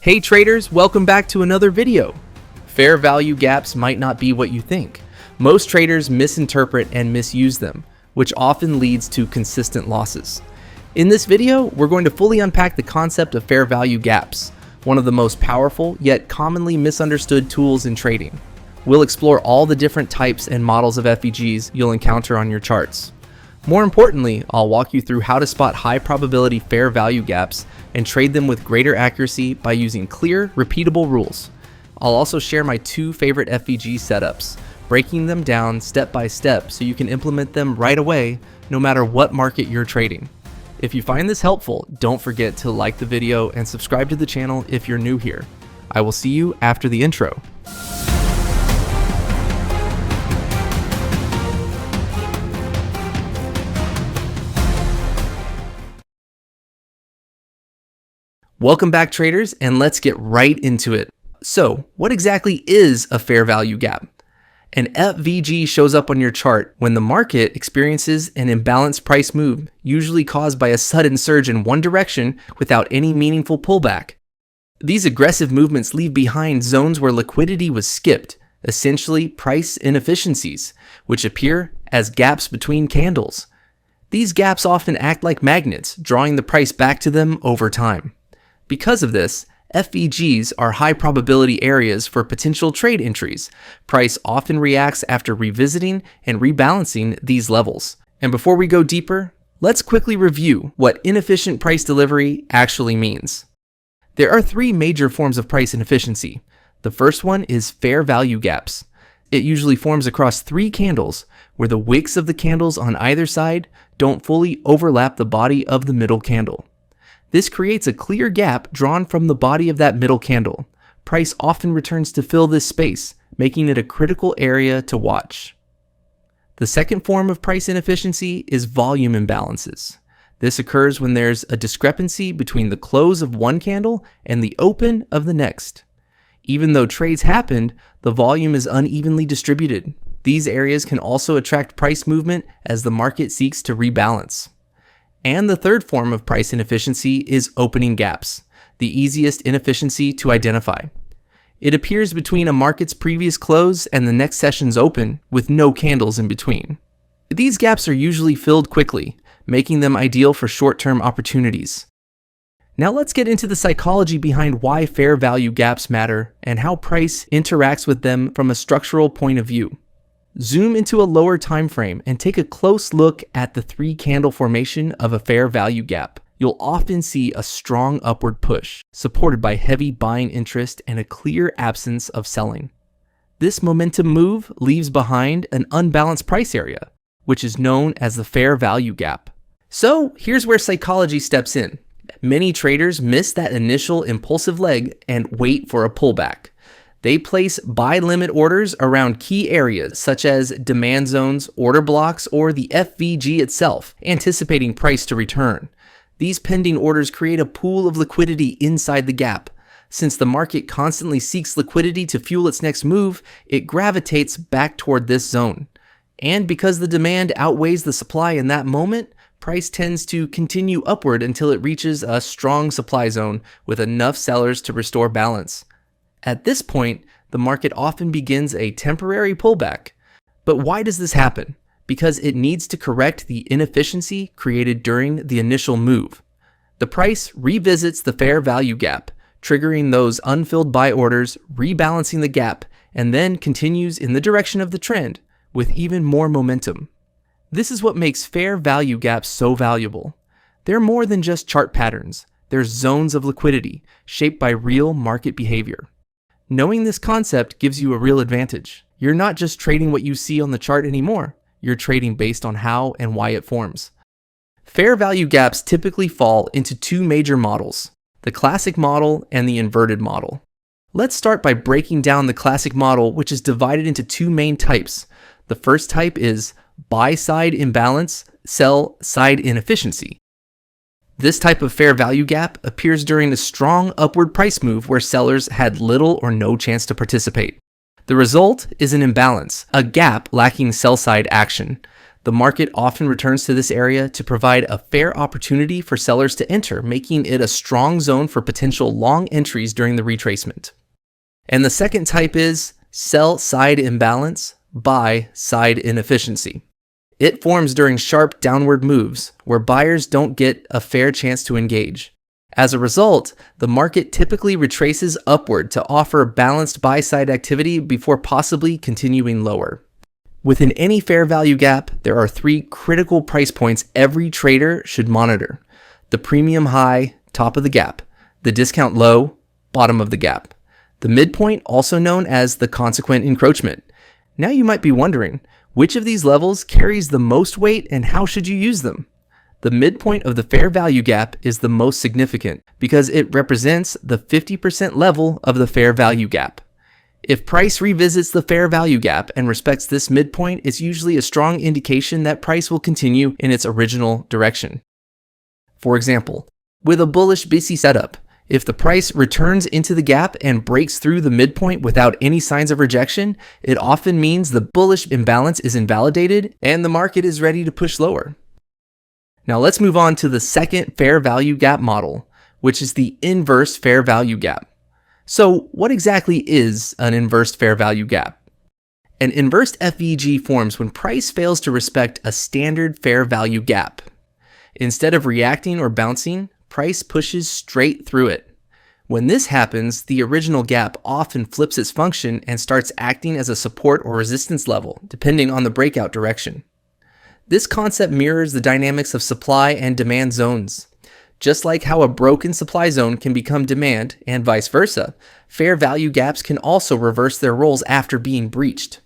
Hey traders, welcome back to another video. Fair value gaps might not be what you think. Most traders misinterpret and misuse them, which often leads to consistent losses. In this video, we're going to fully unpack the concept of fair value gaps, one of the most powerful yet commonly misunderstood tools in trading. We'll explore all the different types and models of FVGs you'll encounter on your charts. More importantly, I'll walk you through how to spot high probability fair value gaps and trade them with greater accuracy by using clear, repeatable rules. I'll also share my 2 favorite FVG setups, breaking them down step by step so you can implement them right away no matter what market you're trading. If you find this helpful, don't forget to like the video and subscribe to the channel if you're new here. I will see you after the intro. Welcome back traders, and let's get right into it. So, what exactly is a fair value gap? An FVG shows up on your chart when the market experiences an imbalanced price move, usually caused by a sudden surge in one direction without any meaningful pullback. These aggressive movements leave behind zones where liquidity was skipped, essentially price inefficiencies, which appear as gaps between candles. These gaps often act like magnets, drawing the price back to them over time. Because of this, FVGs are high probability areas for potential trade entries. Price often reacts after revisiting and rebalancing these levels. And before we go deeper, let's quickly review what inefficient price delivery actually means. There are 3 major forms of price inefficiency. The first one is fair value gaps. It usually forms across 3 candles, where the wicks of the candles on either side don't fully overlap the body of the middle candle. This creates a clear gap drawn from the body of that middle candle. Price often returns to fill this space, making it a critical area to watch. The second form of price inefficiency is volume imbalances. This occurs when there's a discrepancy between the close of one candle and the open of the next. Even though trades happened, the volume is unevenly distributed. These areas can also attract price movement as the market seeks to rebalance. And the third form of price inefficiency is opening gaps, the easiest inefficiency to identify. It appears between a market's previous close and the next session's open, with no candles in between. These gaps are usually filled quickly, making them ideal for short-term opportunities. Now let's get into the psychology behind why fair value gaps matter and how price interacts with them from a structural point of view. Zoom into a lower time frame and take a close look at the 3 candle formation of a fair value gap. You'll often see a strong upward push, supported by heavy buying interest and a clear absence of selling. This momentum move leaves behind an unbalanced price area, which is known as the fair value gap. So here's where psychology steps in. Many traders miss that initial impulsive leg and wait for a pullback. They place buy limit orders around key areas such as demand zones, order blocks, or the FVG itself, anticipating price to return. These pending orders create a pool of liquidity inside the gap. Since the market constantly seeks liquidity to fuel its next move, it gravitates back toward this zone. And because the demand outweighs the supply in that moment, price tends to continue upward until it reaches a strong supply zone with enough sellers to restore balance. At this point, the market often begins a temporary pullback. But why does this happen? Because it needs to correct the inefficiency created during the initial move. The price revisits the fair value gap, triggering those unfilled buy orders, rebalancing the gap, and then continues in the direction of the trend with even more momentum. This is what makes fair value gaps so valuable. They're more than just chart patterns. They're zones of liquidity shaped by real market behavior. Knowing this concept gives you a real advantage. You're not just trading what you see on the chart anymore. You're trading based on how and why it forms. Fair value gaps typically fall into 2 major models, the classic model and the inverted model. Let's start by breaking down the classic model, which is divided into 2 main types. The first type is buy side imbalance, sell side inefficiency. This type of fair value gap appears during a strong upward price move where sellers had little or no chance to participate. The result is an imbalance, a gap lacking sell-side action. The market often returns to this area to provide a fair opportunity for sellers to enter, making it a strong zone for potential long entries during the retracement. And the second type is sell side imbalance, buy side inefficiency. It forms during sharp downward moves where buyers don't get a fair chance to engage. As a result, the market typically retraces upward to offer balanced buy-side activity before possibly continuing lower. Within any fair value gap, there are 3 critical price points every trader should monitor: the premium high, top of the gap; the discount low, bottom of the gap; the midpoint, also known as the consequent encroachment. Now you might be wondering, which of these levels carries the most weight and how should you use them? The midpoint of the fair value gap is the most significant because it represents the 50% level of the fair value gap. If price revisits the fair value gap and respects this midpoint, it's usually a strong indication that price will continue in its original direction. For example, with a bullish BC setup, if the price returns into the gap and breaks through the midpoint without any signs of rejection, it often means the bullish imbalance is invalidated and the market is ready to push lower. Now let's move on to the second fair value gap model, which is the inverse fair value gap. So what exactly is an inverse fair value gap? An inversed FVG forms when price fails to respect a standard fair value gap. Instead of reacting or bouncing, price pushes straight through it. When this happens, the original gap often flips its function and starts acting as a support or resistance level, depending on the breakout direction. This concept mirrors the dynamics of supply and demand zones. Just like how a broken supply zone can become demand and vice versa, fair value gaps can also reverse their roles after being breached.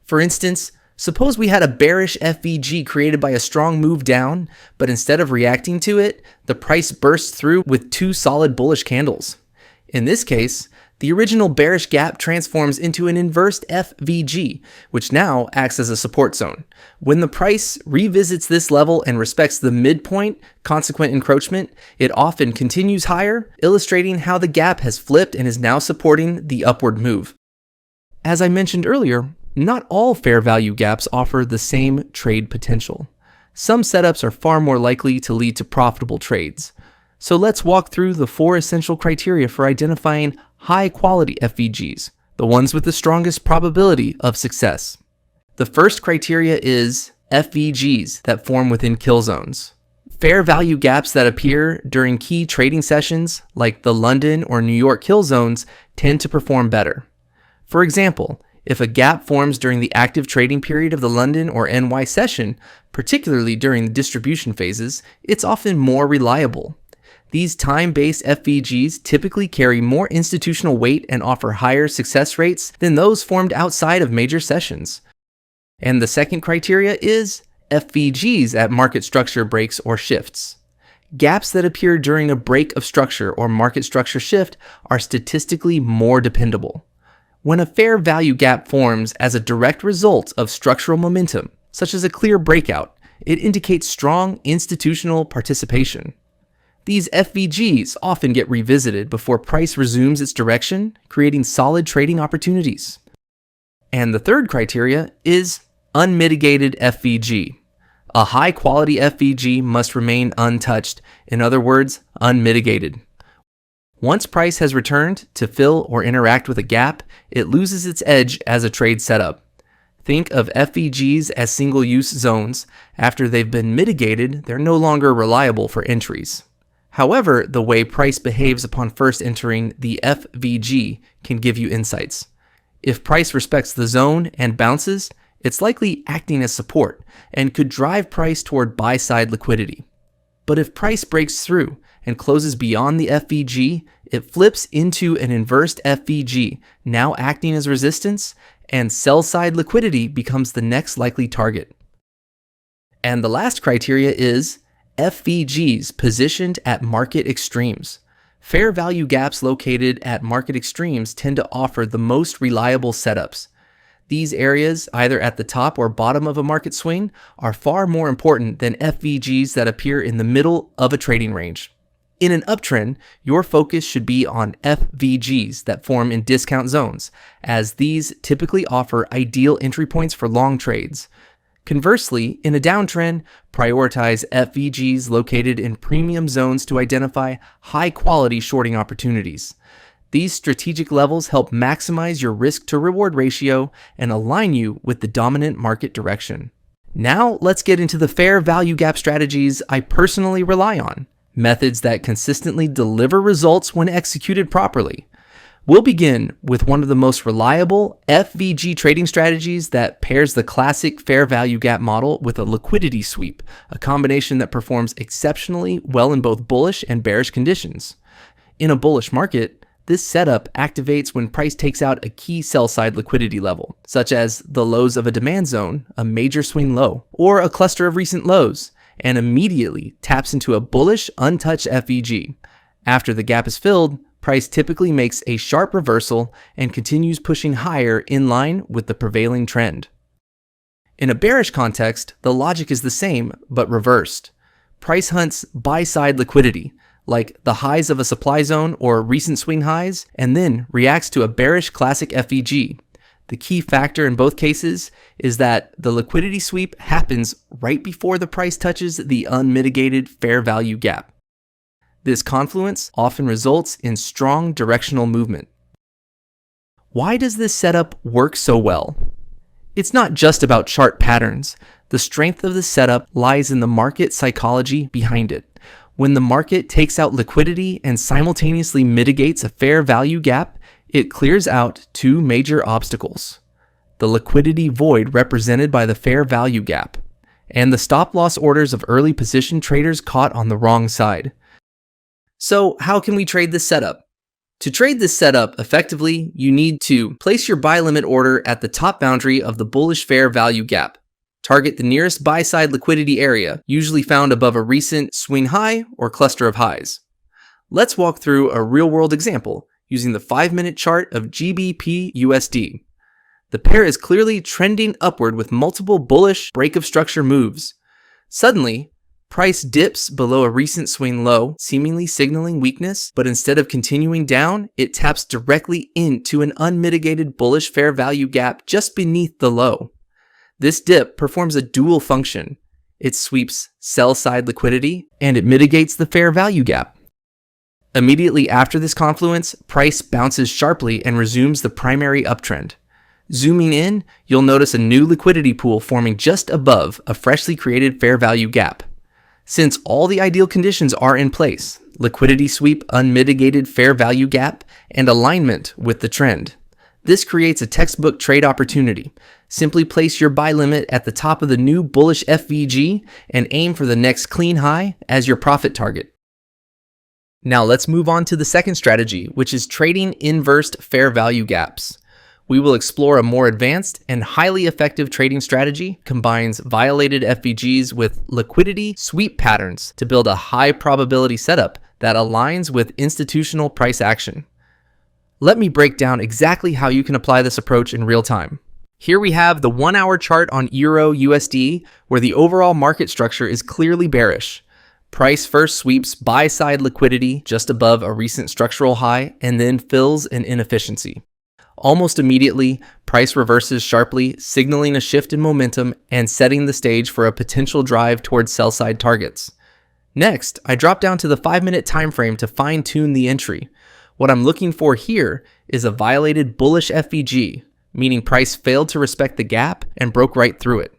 For instance, suppose we had a bearish FVG created by a strong move down, but instead of reacting to it, the price bursts through with 2 solid bullish candles. In this case, the original bearish gap transforms into an inversed FVG, which now acts as a support zone. When the price revisits this level and respects the midpoint, consequent encroachment, it often continues higher, illustrating how the gap has flipped and is now supporting the upward move. As I mentioned earlier, not all fair value gaps offer the same trade potential. Some setups are far more likely to lead to profitable trades. So let's walk through the 4 essential criteria for identifying high-quality FVGs, the ones with the strongest probability of success. The first criteria is FVGs that form within kill zones. Fair value gaps that appear during key trading sessions, like the London or New York kill zones, tend to perform better. For example, if a gap forms during the active trading period of the London or NY session, particularly during the distribution phases, it's often more reliable. These time-based FVGs typically carry more institutional weight and offer higher success rates than those formed outside of major sessions. And the second criteria is FVGs at market structure breaks or shifts. Gaps that appear during a break of structure or market structure shift are statistically more dependable. When a fair value gap forms as a direct result of structural momentum, such as a clear breakout, it indicates strong institutional participation. These FVGs often get revisited before price resumes its direction, creating solid trading opportunities. And the third criteria is unmitigated FVG. A high-quality FVG must remain untouched, in other words, unmitigated. Once price has returned to fill or interact with a gap, it loses its edge as a trade setup. Think of FVGs as single-use zones. After they've been mitigated, they're no longer reliable for entries. However, the way price behaves upon first entering the FVG can give you insights. If price respects the zone and bounces, it's likely acting as support and could drive price toward buy-side liquidity. But if price breaks through and closes beyond the FVG, it flips into an inversed FVG, now acting as resistance, and sell-side liquidity becomes the next likely target. And the last criteria is FVGs positioned at market extremes. Fair value gaps located at market extremes tend to offer the most reliable setups. These areas, either at the top or bottom of a market swing, are far more important than FVGs that appear in the middle of a trading range. In an uptrend, your focus should be on FVGs that form in discount zones, as these typically offer ideal entry points for long trades. Conversely, in a downtrend, prioritize FVGs located in premium zones to identify high-quality shorting opportunities. These strategic levels help maximize your risk-to-reward ratio and align you with the dominant market direction. Now, let's get into the fair value gap strategies I personally rely on, methods that consistently deliver results when executed properly. We'll begin with one of the most reliable FVG trading strategies that pairs the classic fair value gap model with a liquidity sweep, a combination that performs exceptionally well in both bullish and bearish conditions. In a bullish market, this setup activates when price takes out a key sell-side liquidity level, such as the lows of a demand zone, a major swing low, or a cluster of recent lows, and immediately taps into a bullish, untouched FVG. After the gap is filled, price typically makes a sharp reversal and continues pushing higher in line with the prevailing trend. In a bearish context, the logic is the same, but reversed. Price hunts buy-side liquidity, like the highs of a supply zone or recent swing highs, and then reacts to a bearish classic FVG. The key factor in both cases is that the liquidity sweep happens right before the price touches the unmitigated fair value gap. This confluence often results in strong directional movement. Why does this setup work so well? It's not just about chart patterns. The strength of the setup lies in the market psychology behind it. When the market takes out liquidity and simultaneously mitigates a fair value gap, it clears out two major obstacles: the liquidity void represented by the fair value gap, and the stop-loss orders of early position traders caught on the wrong side. So how can we trade this setup? To trade this setup effectively, you need to place your buy limit order at the top boundary of the bullish fair value gap. Target the nearest buy-side liquidity area, usually found above a recent swing high or cluster of highs. Let's walk through a real-world example using the 5-minute chart of GBP USD. The pair is clearly trending upward with multiple bullish break of structure moves. Suddenly, price dips below a recent swing low, seemingly signaling weakness, but instead of continuing down, it taps directly into an unmitigated bullish fair value gap just beneath the low. This dip performs a dual function. It sweeps sell-side liquidity and it mitigates the fair value gap. Immediately after this confluence, price bounces sharply and resumes the primary uptrend. Zooming in, you'll notice a new liquidity pool forming just above a freshly created fair value gap. Since all the ideal conditions are in place, liquidity sweep, unmitigated fair value gap, and alignment with the trend, this creates a textbook trade opportunity. Simply place your buy limit at the top of the new bullish FVG and aim for the next clean high as your profit target. Now let's move on to the second strategy, which is trading inversed fair value gaps. We will explore a more advanced and highly effective trading strategy, combines violated FVGs with liquidity sweep patterns to build a high probability setup that aligns with institutional price action. Let me break down exactly how you can apply this approach in real time. Here we have the 1-hour chart on Euro USD, where the overall market structure is clearly bearish. Price first sweeps buy-side liquidity just above a recent structural high and then fills an inefficiency. Almost immediately, price reverses sharply, signaling a shift in momentum and setting the stage for a potential drive towards sell-side targets. Next, I drop down to the 5-minute time frame to fine-tune the entry. What I'm looking for here is a violated bullish FVG, meaning price failed to respect the gap and broke right through it.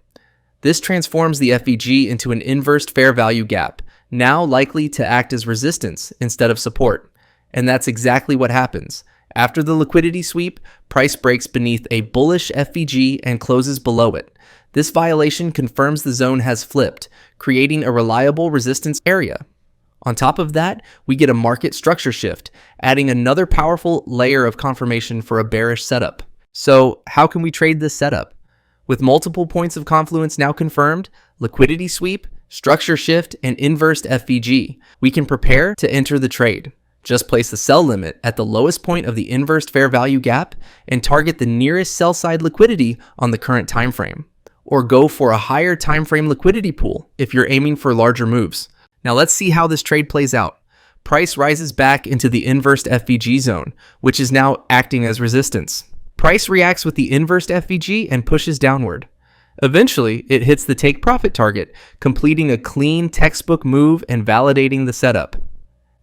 This transforms the FVG into an inversed fair value gap, now likely to act as resistance instead of support. And that's exactly what happens. After the liquidity sweep, price breaks beneath a bullish FVG and closes below it. This violation confirms the zone has flipped, creating a reliable resistance area. On top of that, we get a market structure shift, adding another powerful layer of confirmation for a bearish setup. So how can we trade this setup? With multiple points of confluence now confirmed, liquidity sweep, structure shift, and inversed FVG, we can prepare to enter the trade. Just place the sell limit at the lowest point of the inversed fair value gap and target the nearest sell side liquidity on the current time frame. Or go for a higher time frame liquidity pool if you're aiming for larger moves. Now let's see how this trade plays out. Price rises back into the inversed FVG zone, which is now acting as resistance. Price reacts with the inversed FVG and pushes downward. Eventually, it hits the take profit target, completing a clean textbook move and validating the setup.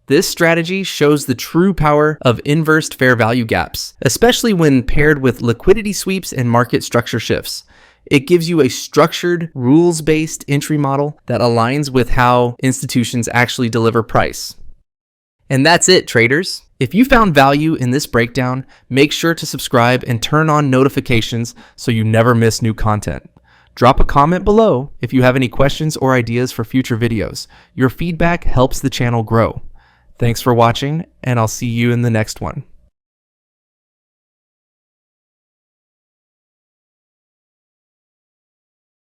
This strategy shows the true power of inversed fair value gaps, especially when paired with liquidity sweeps and market structure shifts. It gives you a structured, rules-based entry model that aligns with how institutions actually deliver price. And that's it, traders. If you found value in this breakdown, make sure to subscribe and turn on notifications so you never miss new content. Drop a comment below if you have any questions or ideas for future videos. Your feedback helps the channel grow. Thanks for watching, and I'll see you in the next one.